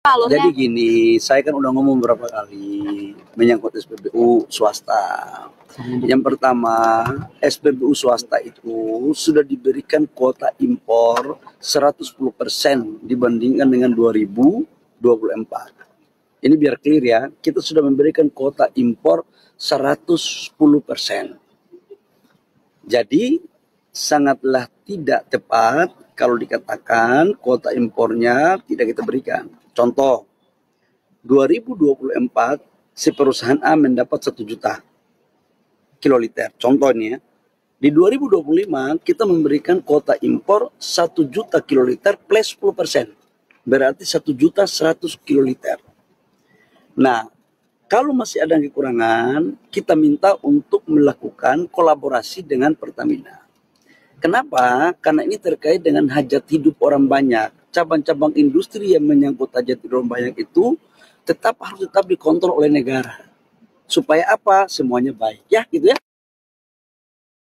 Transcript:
Jadi gini, saya kan udah ngomong beberapa kali menyangkut SPBU swasta. Yang pertama, SPBU swasta itu sudah diberikan kuota impor 110% dibandingkan dengan 2024. Ini biar clear ya, kita sudah memberikan kuota impor 110%. Jadi sangatlah tidak tepat kalau dikatakan kuota impornya tidak kita berikan. Contoh, 2024 si perusahaan A mendapat 1 juta kiloliter. Contohnya, di 2025 kita memberikan kuota impor 1 juta kiloliter plus 10%. Berarti 1.100.000 kiloliter. Nah, kalau masih ada kekurangan, kita minta untuk melakukan kolaborasi dengan Pertamina. Kenapa? Karena ini terkait dengan hajat hidup orang banyak. Cabang-cabang industri yang menyangkut hajat hidup orang banyak itu harus tetap dikontrol oleh negara. Supaya apa? Semuanya baik. Ya, gitu ya.